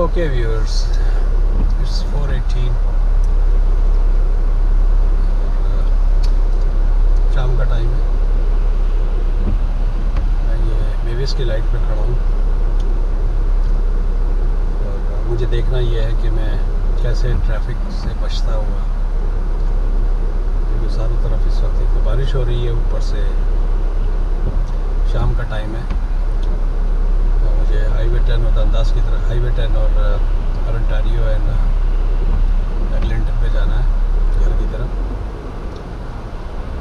Okay viewers, it's 4:18 और शाम का टाइम है। मैं ये मेविस की लाइट पे खड़ा हूँ और मुझे देखना ये है कि मैं कैसे ट्रैफिक से बचता हुआ, क्योंकि चारों तरफ इस वक्त एक तो बारिश हो रही है, ऊपर से शाम का टाइम है। तो मुझे हाईवे 10 और दंदास की तरफ, हाईवे 10 और ओंटारियो एंड एगलिंटन पे जाना है घर की तरफ।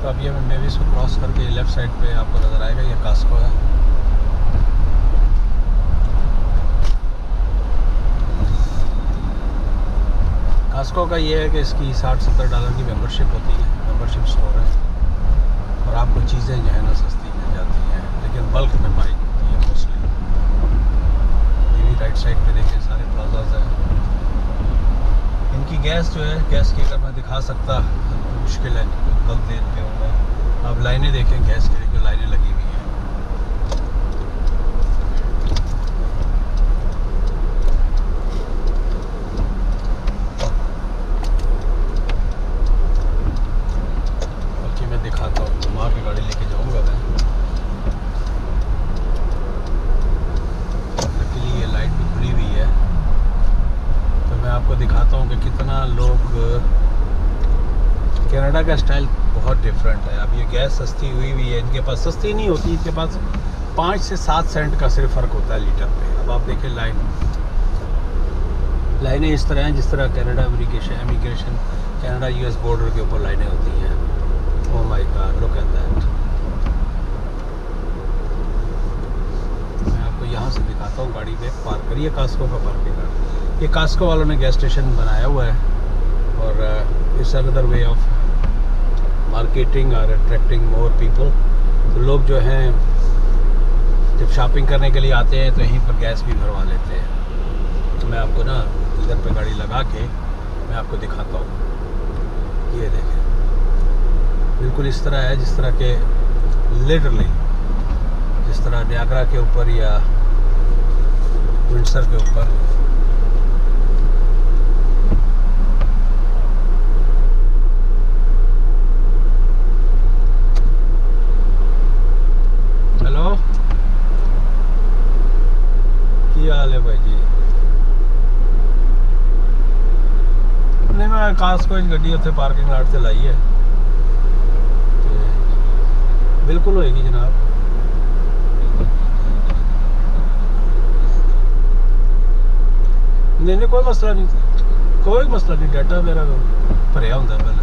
तो अब ये मैं मेविस को क्रॉस करके लेफ़्ट साइड पे आपको नज़र आएगा, ये कास्को है। कास्को का ये है कि इसकी $60-70 की मेंबरशिप होती है, मेंबरशिप स्टोर है, और आपको चीज़ें जो है ना सस्ती मिल जाती हैं, लेकिन बल्क में बाइक होती है मोस्टली। ये भी राइट साइड पे देखें, सारे प्लाजाज हैं। इनकी गैस जो है, गैस की अगर मैं दिखा सकता तो मुश्किल है, कल देर पे होगा। आप लाइनें देखें गैस के लिए, जो लाइनें लगी हुई हैं। बल्कि मैं दिखाता हूँ, घुमा के गाड़ी लेके जाऊँगा मैं। लकीली ये लाइट भी खुली हुई है, तो मैं आपको दिखाता हूँ कि कितना लोग, कनाडा का स्टाइल बहुत डिफरेंट है। अब ये गैस सस्ती हुई है, इनके पास सस्ती नहीं होती, इनके पास 5 से 7 सेंट का सिर्फ फ़र्क होता है लीटर पे। अब आप देखें लाइनें इस तरह हैं जिस तरह Canada immigration Canada US border के ऊपर लाइनें होती हैं। Oh my God, look at that. मैं आपको यहाँ से दिखाता हूँ, गाड़ी पे पार्क करिए, कास्को का पार्किंग है। ये कास्को वालों ने गैस स्टेशन बनाया हुआ है, और it's another way of marketing और अट्रैक्टिंग मोर पीपल। तो लोग जो हैं जब शॉपिंग करने के लिए आते हैं तो यहीं पर गैस भी भरवा लेते हैं। तो मैं आपको ना इधर पे गाड़ी लगा के मैं आपको दिखाता हूँ। ये देखें, बिल्कुल इस तरह है जिस तरह के लिटरली जिस तरह नियाग्रा के ऊपर या विंडसर के ऊपर। हेलो, क्या हाल है भाई जी? नहीं, मैं कास्को गड्डी उत्थे पार्किंग लाट से लाई है, बिल्कुल होएगी जनाब। नहीं, कोई मसला नहीं, कोई मसला नहीं। डाटा मेरा भरिया होंगे पहले।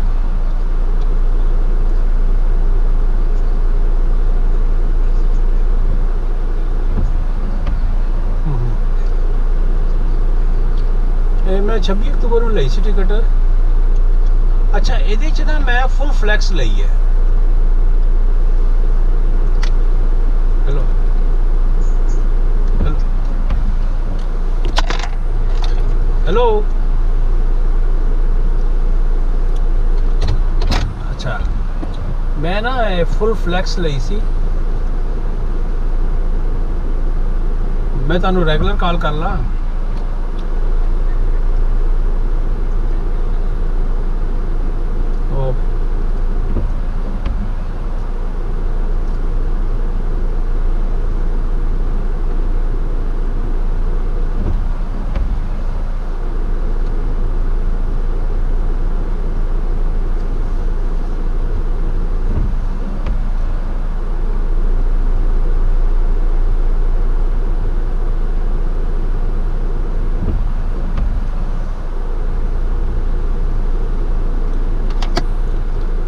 मैं 26 अक्तूबर में ली सी टिकट। अच्छा, ये ना मैं फुल फ्लैक्स ली है। Hello hello hello. अच्छा, मैं ना फुल फ्लैक्स ली सी। मैं तुहानू रेगुलर कॉल कर ला।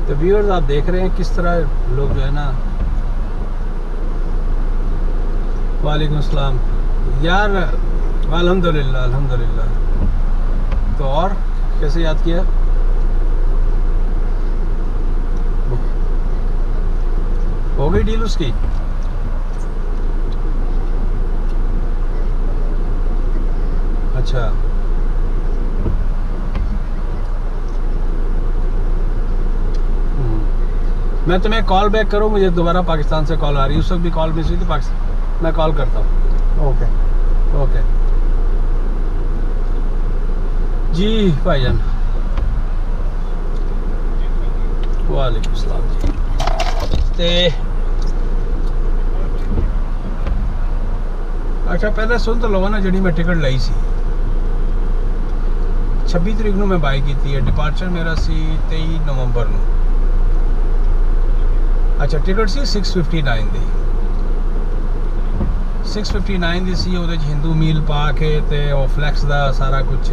तो व्यूअर्स, आप देख रहे हैं किस तरह लोग जो है ना। वालेकुम अस्सलाम यार, अल्हम्दुलिल्लाह अल्हम्दुलिल्लाह। तो और कैसे याद किया? हो गई डील उसकी? अच्छा, मैं तुम्हें कॉल बैक करूँ, मुझे दोबारा पाकिस्तान से कॉल आ रही है। उस वक्त भी कॉल मिस हुई थी पाकिस्तान, मैं कॉल करता हूँ। Okay okay. जी भाईजान, वालेकुम सलाम जी। ते अच्छा पहले सुन तो लवो ना, जी मैं टिकट लाई सी 26 तरीक ਨੂੰ मैं बाई की है। डिपार्चर मेरा सी 23 नवंबर ਨੂੰ। अच्छा टिकट सी 659 दी, 659 दी सी। ਉਹਦੇ 'ਚ ਹਿੰਦੂ ਮੀਲ ਪਾ ਕੇ ਤੇ ਉਹ ਫਲੈਕਸ ਦਾ ਸਾਰਾ ਕੁਝ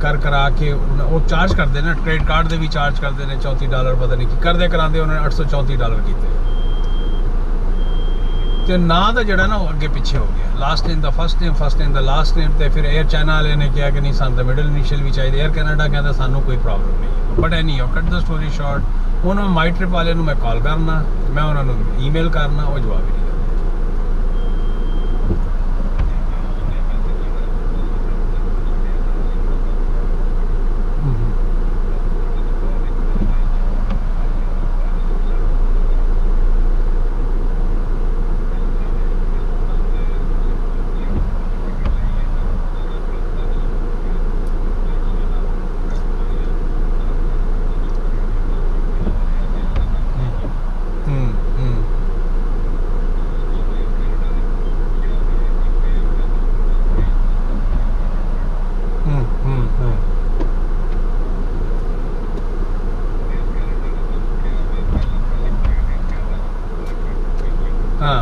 कर करा के वो चार्ज करते हैं। क्रेडिट कार्ड दे भी चार्ज करते हैं $34, पता नहीं की करते कराते उन्होंने $834 किए। तो ना तो जड़ा ना अगे पिछे हो गया, last name the first name, first name the last name. तो फिर एयर चाइना वाले ने कहा कि नहीं सानू मिडल इनिशियल भी चाहिए। एयर कैनेडा कहता सानू कोई प्रॉब्लम नहीं है। बट एनी हो कट द स्टोरी शॉर्ट, उन्होंने माई ट्रिप वाले मैं कॉल करना, मैं उन्होंने ईमेल करना, वो जवाब ही नहीं। हाँ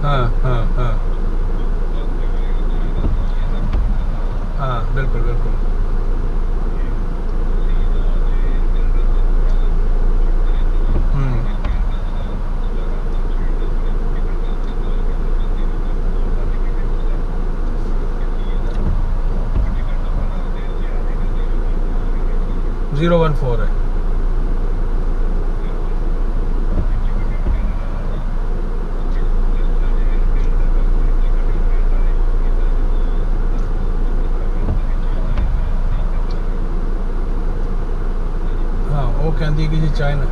हाँ हाँ हाँ हाँ बिल्कुल बिल्कुल। हम्म 014 है। कहती है कि जी चाइना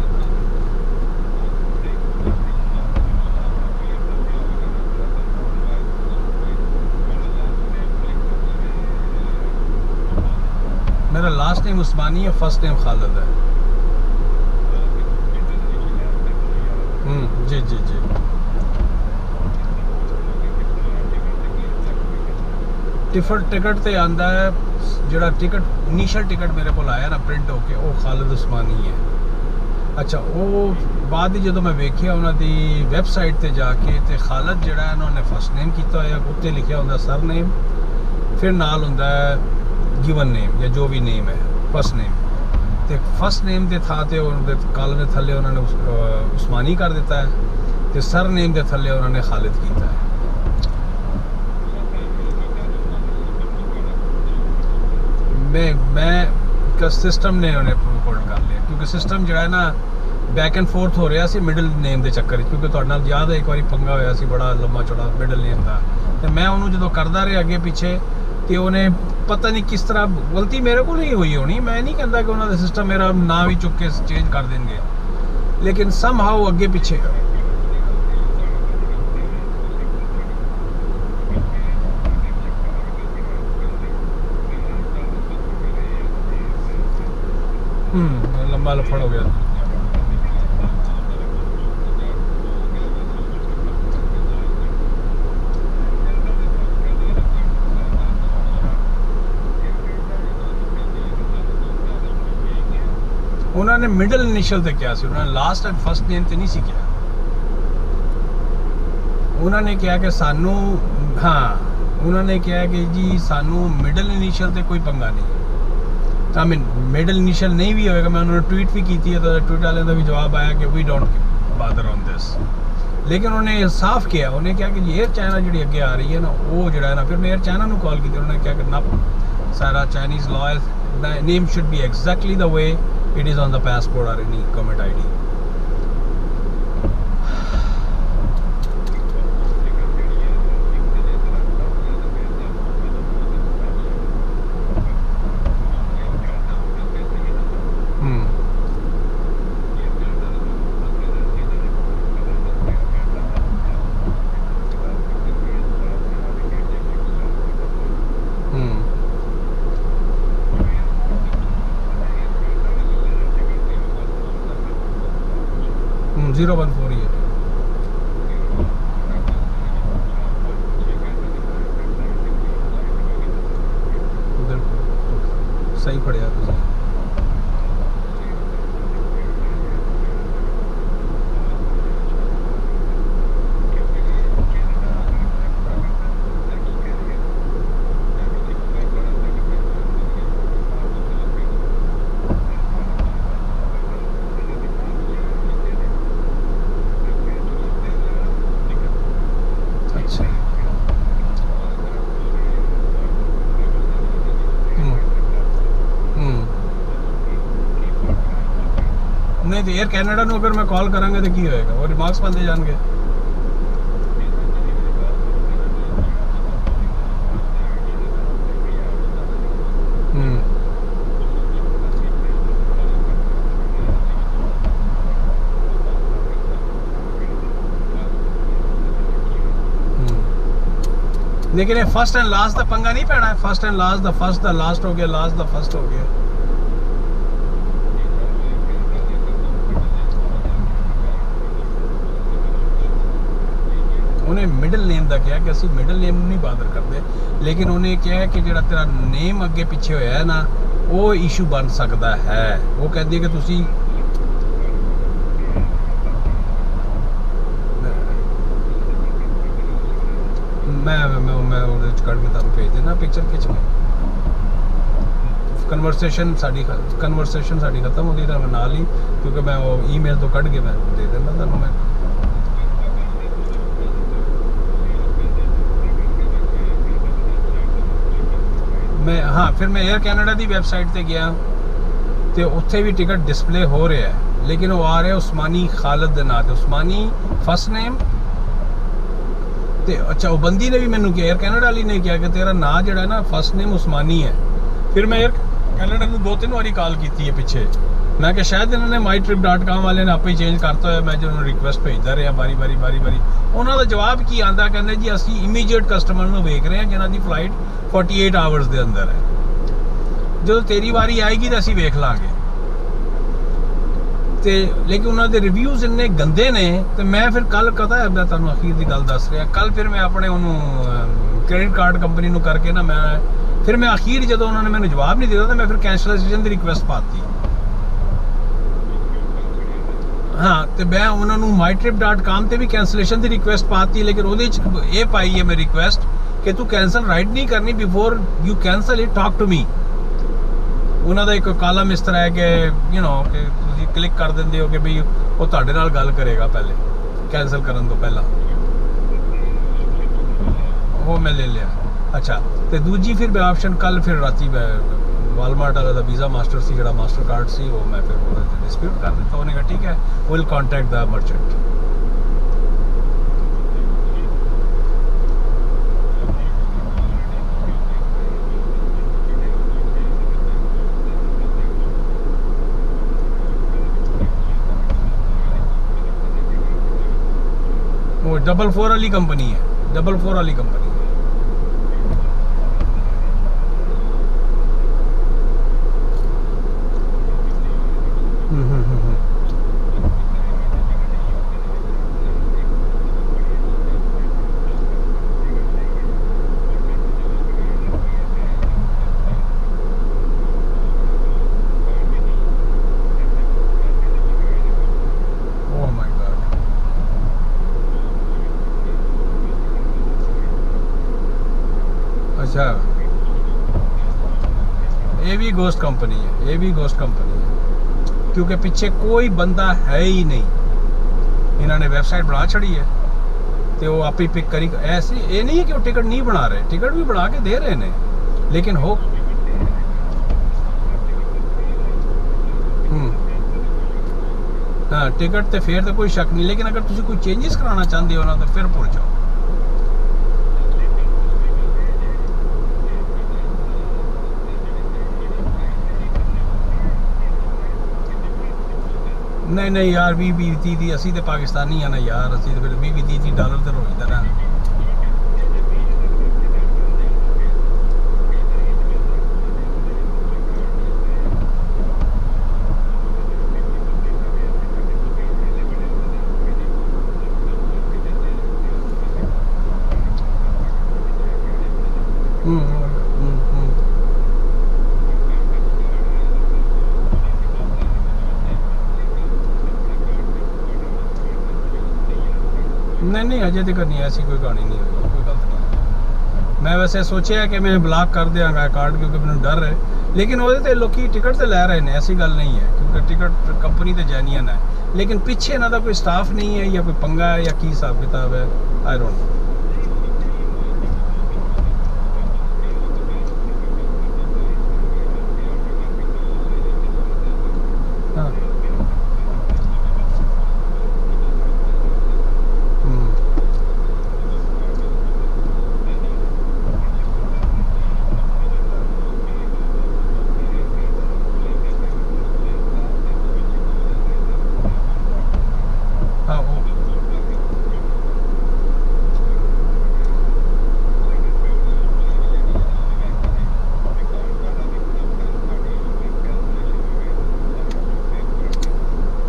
मेरा लास्ट नेम उस्मानी है, फर्स्ट नेम खालिद है। जी जी जी। टिकट तो आंदा है जोड़ा टिकट इनिशियल टिकट मेरे को आया ना प्रिंट होके, वो खालिद उस्मानी है। अच्छा वो बाद जो मैं वेख्या उन्होंने वैबसाइट पर जाके तो खालिद जोड़ा उन्होंने फर्स्ट नेम किया होया, उत्ते लिखा होंगे सर नेम, फिर नाल होंगे गिवन नेम या जो भी नेम है फर्स्ट नेम। तो फर्स्ट नेम के था तो कालम के थले उन्होंने उस्मानी कर दिता है, तो सर नेम के थले उन्होंने खालिद किया है। मैं सिस्टम ने उन्हें होल्ड कर लिया, क्योंकि सिस्टम जो है ना बैक एंड फोर्थ हो रहा सी मिडल नेम के चक्कर, क्योंकि तुहाडे नाल याद है एक बार पंगा होया सी बड़ा लंबा चौड़ा मिडल नेम का। तो मैं उन्होंने जो करता रहा अगे पीछे, तो उन्हें पता नहीं किस तरह गलती मेरे को नहीं हुई होनी। मैं नहीं कहता कि उन्होंने सिस्टम मेरा ना भी चुक के चेंज कर देंगे, लेकिन सम हाउ अगे पीछे लंबा लफड़ हो गया। उन्होंने मिडल इनिशियल से क्या सी, उन्होंने लास्ट एंड फर्स्ट नेम तो नहीं सी किया। उन्होंने कहा कि सानू, हाँ उन्होंने कहा कि जी सानू मिडल इनिशियल से कोई पंगा नहीं। आई मीन मिडल इनिशियल नहीं भी होएगा। मैं उन्होंने ट्वीट भी की थी, तो ट्वीट वाले का भी जवाब आया कि वी डोंट बादर ऑन दिस। लेकिन उन्होंने साफ किया, उन्हें क्या कि एयर चाइना जी अगे आ रही है ना, वो जो है ना, फिर मैं एयर चाइना को कॉल की, उन्होंने क्या कि ना सारा Chinese law name should be exactly the way it is on the passport और एनी गवर्नमेंट ID। 014 ही है। बिल्कुल सही पढ़िया तुझे। नहीं तो एयर कैनेडा ਨੂੰ अगर मैं कॉल करांगे तो की होएगा, वो रिमार्क्स बनते जाएंगे। लेकिन ये फर्स्ट एंड लास्ट दा पंगा नहीं पैना है। फर्स्ट एंड लास्ट दा फर्स्ट दा लास्ट हो गया, लास्ट दा फर्स्ट हो गया। उन्हें मिडल नेम का क्या कि असं मिडल नेम नहीं बादर करते, लेकिन उन्हें क्या है कि जो तेरा नेम अगे पिछे होया है ना, वो इशू बन सकता है। वो कहती है कि तुसी मैं कट के तुम भेज देना पिक्चर खिंच के। कन्वर्सेशन साड़ी खत्म होगी तो नाल ही, क्योंकि मैं वो ईमेल तो कट के मैं दे देना तुम। मैं हाँ फिर मैं एयर कैनेडा की वैबसाइट पर गया तो उत्थे भी टिकट डिस्पले हो रहा है, लेकिन वो आ रहा है उस्मानी खालिद के नाम से। उस्मानी फर्स्ट नेम ते अच्छा वो बंदी ने भी मैंने किया, एयर कैनेडा वाली ने किया कि तेरा नाम जो है ना फर्स्ट नेम उस्मानी है। फिर मैं एयर कैनेडा को 2-3 बारी कॉल की है पिछे, मैं कि शायद इन्होंने mytrip.com वाले ने आपे चेंज करता है। मैं जो रिक्वेस्ट भेजता रहा बारी बारी उन्होंने जवाब की आंदा, कहते जी असी इमीजिएट कस्टमर को वेख रहे हैं जिन्हों की फ्लाइट 48 आवर्स के अंदर है, जो तेरी बारी आएगी तो असी वेख लाँगे। तो लेकिन उन्होंने रिव्यूज़ इन्ने गंदे ने, तो मैं फिर कल पता है मैं तुहानू अखीर की गल दस रहा, कल फिर मैं अपने उन्होंने क्रेडिट कार्ड कंपनी को करके ना मैं अखीर जो उन्होंने मैंने जवाब नहीं दिया तो मैं फिर कैंसलेशन की रिक्वेस्ट पाती। हाँ तो मैं उन्होंने mytrip.com से भी कैंसलेशन की रिक्वेस्ट पाती, लेकिन वो ये पाई है मैं रिक्वेस्ट कि तू कैंसल राइट नहीं करनी, before you cancel it talk to me. उन्होंने एक कॉलम इस तरह है कि कि तुम क्लिक कर देंगे हो कि भाई वो तुहाडे नाल गल करेगा पहले कैंसल करने तो पहला, वो मैं ले लिया। अच्छा तो दूजी फिर ऑप्शन कल फिर राती वालमार्ट वाला वीज़ा मास्टर सी जो मास्टर कार्ड सी, वो मैं फिर डिस्प्यूट कर दिता। उन्होंने कहा ठीक है विल कॉन्टैक्ट द मर्चेंट। वो 44 वाली कंपनी है, 44 वाली कंपनी है। ये भी घोस्ट कंपनी है, ये भी घोस्ट कंपनी है, क्योंकि पीछे कोई बंदा है ही नहीं। इन्होंने वेबसाइट बना छड़ी है तो वो आप ही पिक करी। ऐसे ये नहीं है कि वो टिकट नहीं बना रहे, टिकट भी बना के दे रहे हैं, लेकिन हो हाँ टिकट तो फिर तो कोई शक नहीं, लेकिन अगर तुम कोई चेंजेस कराना चाहते हो ना तो फिर भूल जाओ। नहीं यार 20-30 असी तो पाकिस्तानी है ना यार, असी तो फिर 20-30 डॉलर तो रोजदा ना। नहीं अजे तक नहीं ऐसी कोई कहानी नहीं हुई, कोई गलत नहीं। मैं वैसे सोचा कि मैं ब्लॉक कर देंगा कार्ड क्योंकि मैंने डर है, लेकिन वो लोग टिकट तो लै रहे हैं, ऐसी गल नहीं है क्योंकि टिकट कंपनी तो जेन्युइन है, लेकिन पीछे ना तो कोई स्टाफ नहीं है या कोई पंगा है या की हिसाब किताब है, आई डोंट नो। हाँ हाँ वो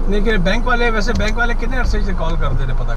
नहीं कि बैंक वाले, वैसे बैंक वाले कितने अरसे से कॉल करते थे पता